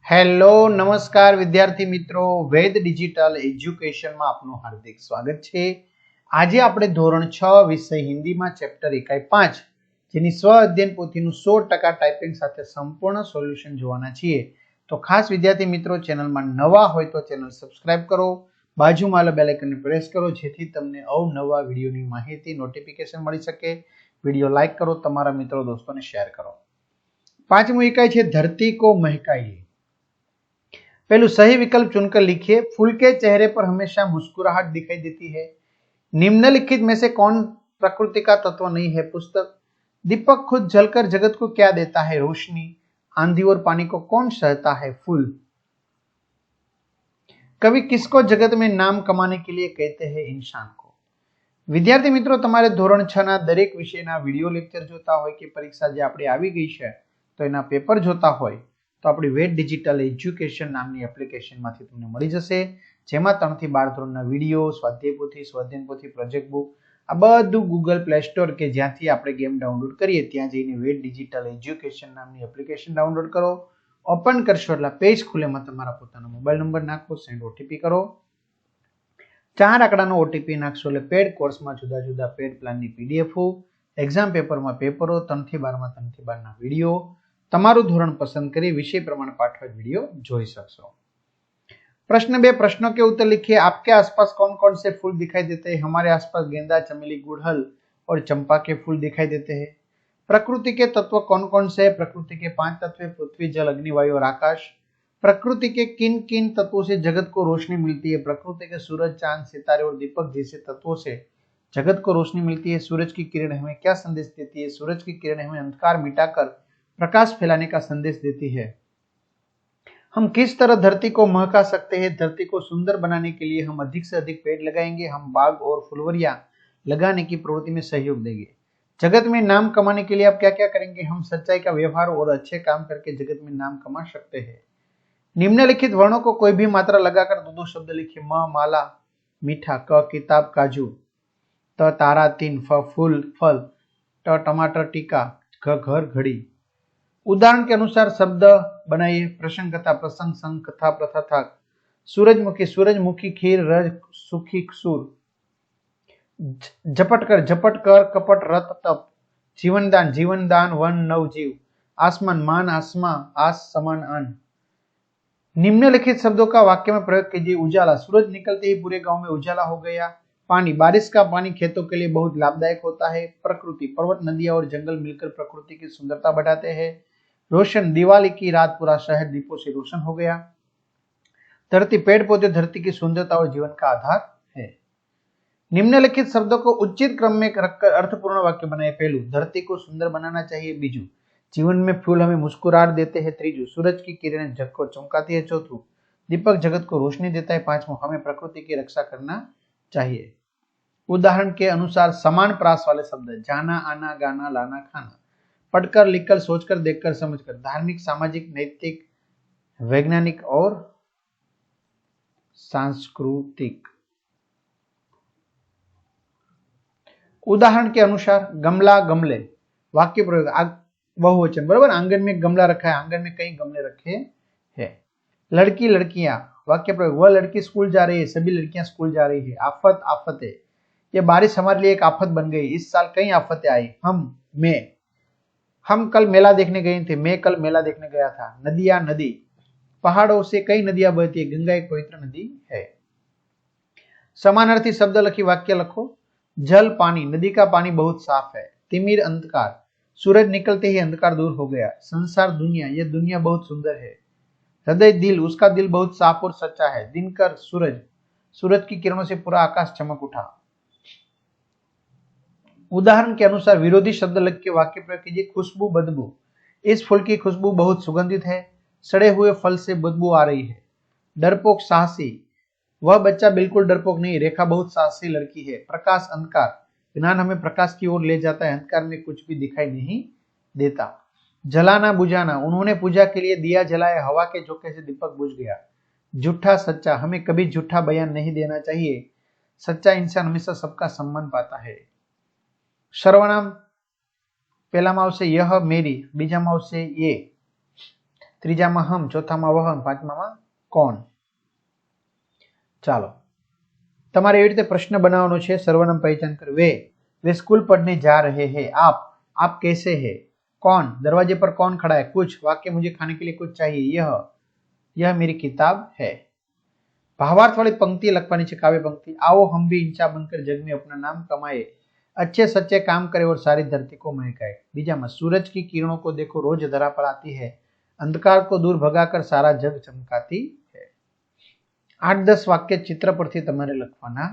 Hello નમસ્કાર વિદ્યાર્થી મિત્રો, વેદ ડિજિટલ એજ્યુકેશનમાં આપનું હાર્દિક સ્વાગત છે। આજે આપણે ધોરણ 6 વિષય હિન્દીમાં ચેપ્ટર 1.5 જેની સ્વ અધ્યયન પોથીનું 100% ટાઈપિંગ સાથે સંપૂર્ણ સોલ્યુશન જોવાના છીએ। તો ખાસ વિદ્યાર્થી મિત્રો, ચેનલમાં નવા હોય તો ચેનલ સબસ્ક્રાઇબ કરો, બાજુમાં આવેલા બેલ આઇકનને પ્રેસ કરો જેથી તમને અવનવા વિડીયોની માહિતી નોટિફિકેશન મળી શકે। વિડીયો લાઈક કરો, તમારા મિત્રો દોસ્તોને શેર કરો। પાંચમું इकाई છે धरती को महकाइए। पहलू सही विकल्प चुनकर लिखिए। फूल के चेहरे पर हमेशा मुस्कुराहट दिखाई देती है। निम्नलिखित में से कौन प्रकृति का तत्व नहीं है? पुस्तक। दीपक खुद जलकर जगत को क्या देता है? रोशनी। आंधी और पानी को कौन सहता है? फूल। कवि किसको जगत में नाम कमाने के लिए कहते हैं? इंसान को। विद्यार्थी मित्रों, तमारे धोरण 6 ना दरेक विषयना विडियो लेक्चर जोता होय के परीक्षा जे आपणी आवी गई छे तो एना पेपर जोता होय तो अपनी वेद डिजिटल एज्युकेशन नामनी एप्लिकेशन मांथी तमने मळी जशे, जेमां 3 થી 12 ધોરણના વિડિયો, સ્વાધ્યાય પોથી, સ્વાધ્યાયન પોથી, પ્રોજેક્ટ बुक आ બધું गूगल प्ले स्टोर के ज्यांथी आपणे गेम डाउनलॉड करीए त्यां जईने वेद डिजिटल एज्युकेशन नामनी एप्लिकेशन डाउनलॉड करो। ओपन करशो એટલે पेज खुले में तमारा पोतानो मोबाइल नंबर नाखो, सेंड ओटीपी करो। 4 आंकड़ानो ओटीपी नाखशो એટલે पेड कोर्स में जुदा जुदा पेड प्लान नी पीडीएफ, एक्जाम पेपर में पेपरो, 3 થી 12 में 3 થી 12 ना विडियो, તમારું ધોરણ પસંદ કરી વિષય પ્રમાણે પાઠવાયેલ વિડિયો જોઈ શકશો। प्रश्न 2, प्रश्नों के उत्तर लिखिए। आपके आसपास कौन कौन से फूल दिखाई देते हैं? हमारे आसपास गेंदा, चमेली, गुड़हल और चंपा के फूल दिखाई देते हैं। प्रकृति के तत्व कौन कौन से? प्रकृति के 5 तत्व, पृथ्वी, जल, अग्नि, वायु और आकाश। प्रकृति के किन किन तत्वों से जगत को रोशनी मिलती है? प्रकृति के सूरज, चांद, सितारे और दीपक जैसे तत्वों से जगत को रोशनी मिलती है। सूरज की किरण हमें क्या संदेश देती है? सूरज की किरण हमें अंधकार मिटाकर प्रकाश फैलाने का संदेश देती है। हम किस तरह धरती को महका सकते हैं? धरती को सुंदर बनाने के लिए हम अधिक से अधिक पेड़ लगाएंगे। हम बाग और फुलवरियां लगाने की प्रवृत्ति में सहयोग देंगे। जगत में नाम कमाने के लिए आप क्या क्या करेंगे? हम सच्चाई का व्यवहार और अच्छे काम करके जगत में नाम कमा सकते हैं। निम्नलिखित वर्णों को कोई भी मात्रा लगाकर दो शब्द लिखिए। म माला मीठा, क किताब काजू, त तारा तीन, फ फूल फल, ट टमाटर टीका, घ घर घड़ी। उदाहरण के अनुसार शब्द बनाइए। प्रसंग कथा, प्रसंग, संग, कथा, प्रथा, था। सूरजमुखी, सूरजमुखी, खीर, रज, सुखी, सूर। झपटकर, झपटकर, कपट, रत, तप। जीवनदान, जीवनदान, वन, नव, जीव। आसमान, मान, आसमा, आस, समान, अन। निम्नलिखित शब्दों का वाक्य में प्रयोग कीजिए। उजाला, सूरज निकलते ही पूरे गांव में उजाला हो गया। पानी, बारिश का पानी खेतों के लिए बहुत लाभदायक होता है। प्रकृति, पर्वत, नदियां और जंगल मिलकर प्रकृति की सुंदरता बढ़ाते हैं। रोशन, दिवाली की रात पूरा शहर दीपों से रोशन हो गया। धरती, पेड़ पौधे धरती की सुंदरता और जीवन का आधार है। निम्नलिखित शब्दों को उचित क्रम में रखकर अर्थपूर्ण वाक्य बनाए। पहलू, धरती को सुंदर बनाना चाहिए। बीजू, जीवन में फूल हमें मुस्कुराहट देते हैं। तीजू, सूरज की किरणें जग को चमकाती है। चौथू, दीपक जगत को रोशनी देता है। पांचवा, हमें प्रकृति की रक्षा करना चाहिए। उदाहरण के अनुसार समान प्रास वाले शब्द, जाना, आना, गाना, लाना, खाना। पढ़कर, लिखकर, सोचकर, देखकर, समझकर। धार्मिक, सामाजिक, नैतिक, वैज्ञानिक और सांस्कृतिक। उदाहरण के अनुसार गमला, गमले। वाक्य प्रयोग, बहुवचन, बराबर। आंगन में गमला रखा है, आंगन में कई गमले रखे हैं। लड़की, लड़कियां। वाक्य प्रयोग, वह लड़की स्कूल जा रही है, सभी लड़कियां स्कूल जा रही है। आफत, आफतें। यह बारिश हमारे लिए एक आफत बन गई। इस साल कई आफतें आई। हम कल मेला देखने गए थे। मैं कल मेला देखने गया था। नदियां, नदी। पहाड़ों से कई नदियां बहती है। गंगा एक पवित्र नदी है। समानार्थी शब्द लिखी, वाक्य लिखो। जल, पानी, नदी का पानी बहुत साफ है। तिमिर, अंधकार, सूरज निकलते ही अंधकार दूर हो गया। संसार, दुनिया, यह दुनिया बहुत सुंदर है। हृदय, दिल, उसका दिल बहुत साफ और सच्चा है। दिनकर, सूरज, सूरज की किरणों से पूरा आकाश चमक उठा। उदाहरण के अनुसार विरोधी शब्द लिख के वाक्य प्रयोग कीजिए। खुशबू, बदबू, इस फूल की खुशबू बहुत सुगंधित है। सड़े हुए फल से बदबू आ रही है। डरपोक, साहसी, वह बच्चा बिल्कुल डरपोक नहीं, रेखा बहुत साहसी लड़की है। प्रकाश, अंधकार, ज्ञान हमें प्रकाश की ओर ले जाता है। अंधकार में कुछ भी दिखाई नहीं देता। जलाना, बुझाना, उन्होंने पूजा के लिए दिया जलाया, हवा के झोंके से दीपक बुझ गया। झूठा, सच्चा, हमें कभी झूठा बयान नहीं देना चाहिए। सच्चा इंसान हमेशा सबका सम्मान पाता है। सर्वनाम, पहला में आवशे यह, मेरी, बीजा में आवशे ये, ત્રીજામાં હમ, ચોથામાં વહ, પાંચમામાં કોણ. ચાલો તમારે એવી રીતે પ્રશ્ન બનાવવાનો છે. સર્વનામ પહેચાન कर वे स्कूल पढ़ने जा रहे हैं. आप कैसे हैं. कौन, दरवाजे पर कौन खड़ा है. कुछ, वाक्य मुझे खाने के लिए कुछ चाहिए. यह मेरी किताब है. भावार्थ वाली पंक्ति लखवानी है. काव्य पंक्ति. आओ हम भी इंचा बनकर जग में अपना नाम कमाए, अच्छे सच्चे काम करे और सारी धरती को महकाए. बीजा में सूरज की किरणों को देखो रोज धरा पर आती है, अंधकार को दूर भगाकर सारा जग चमकाती है. 8-10 વાક્ય ચિત્ર પરથી તમારે લખવાના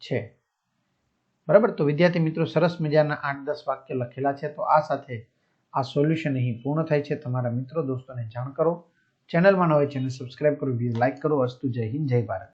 છે. બરાબર. તો વિદ્યાર્થી મિત્રો સરસ મજાના 8-10 વાક્ય લખેલા છે. તો આ સાથે આ સોલ્યુશન અહીં પૂર્ણ થાય છે. તમારા મિત્રો દોસ્તોને જાણ કરો. ચેનલમાં ન હોય ચેનલ સબસ્ક્રાઇબ કરો, વિડીયો લાઈક કરો. અસ્તુ. જય હિન્દ, જય ભારત.